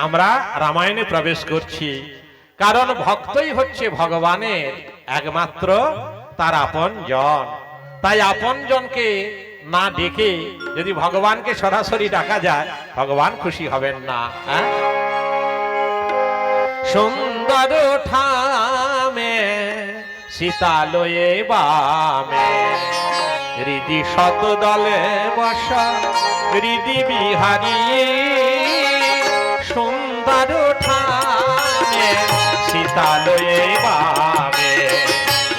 আমরা রামায়ণে প্রবেশ করছি, কারণ ভক্তই হচ্ছে ভগবানের একমাত্র তার আপনজন। তাই আপনজনকে না ডেকে যদি ভগবানকে সরাসরি ডাকা যায়, ভগবান খুশি হবেন না। সুন্দর ঠামে সীতালয়ে বামে, হৃদি শত দলে বসা হৃদি বিহারী। সুন্দর ঠামে সীতালয়ে বামে,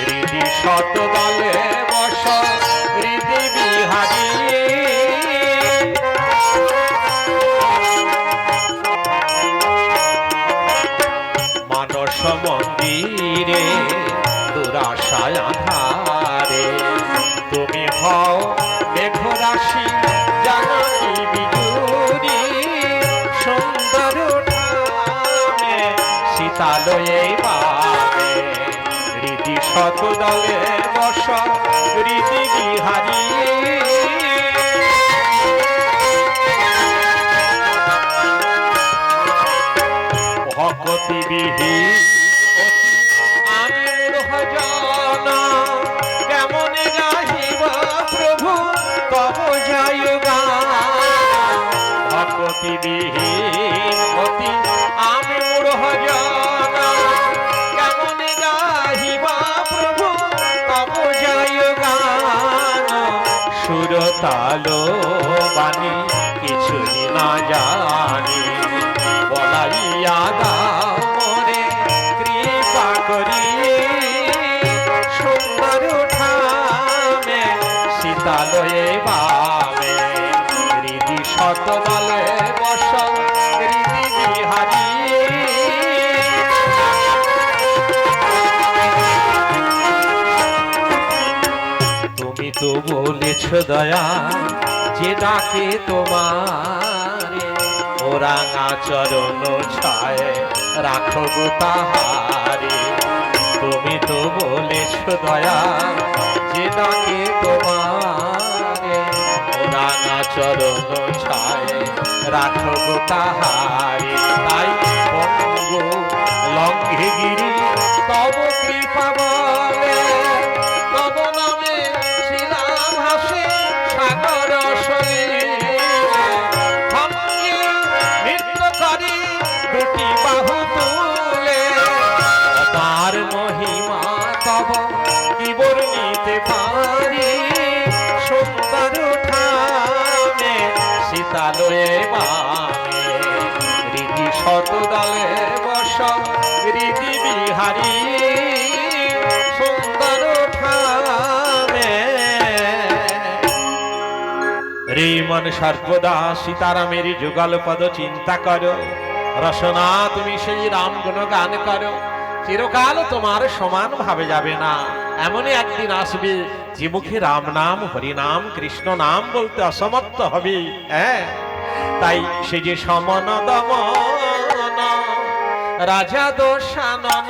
হৃদি শত দলে বসা হৃদি বিহারী। মানস মন্দিরে দুরাশায় আধারে, তুমি হও মেঘরাশি জানকী বিজুরি। সুন্দর ঠামে সীতালয়ে বামে, হৃদি শত দলে বস হৃদি বিহারী। ভক্তি বিহীন আমি মূঢ় জন, কেমন গাহিব প্রভু তব জয়গান। ভক্তি বিহীন অতি আমি মূঢ় জন, কেমন গাহিব প্রভু তব জয়গান। সুর তাল বাণী কিছুই না জানি, বলাইয়া দাও মোরে কৃপা করি। সুন্দর ঠামে সীতালয়ে বামে, হৃদি শত দলে বস হৃদি বিহারী। তুমি তো বলেছ দয়া যে ডাকে তোমারে, রাঙা চরণ ছায় রাখো গো তাহারে। তুমি তো বলেছ দয়া যে ডাকে তোমারে, রাঙা চরণ ছায় রাখো গো তাহারে। তাই বঙ্গ লঙ্ঘে গিরি তব কৃপা বলে, তব নামে শিলাম হাসে সাগর সলে। দুটি বাহু তুলে তার মহিমা তব কি বর্ণিতে পারি। সুন্দর ঠামে সীতালয়ে বামে, হৃদি শত দলে বস হৃদি বিহারী। সুন্দর ঠামে রে মন সর্বদা সীতারামের যুগল পদ চিন্তা করো। রসনা তুমি সেই রাম গুণগান করো, চিরকাল তোমার সমান ভাবে যাবে না। এমনই একদিন আসবে যে মুখে রাম নাম হরিনাম কৃষ্ণ নাম বলতে অসমর্থ হবে। তাই সে যে সমন দমন রাজা দোষানন।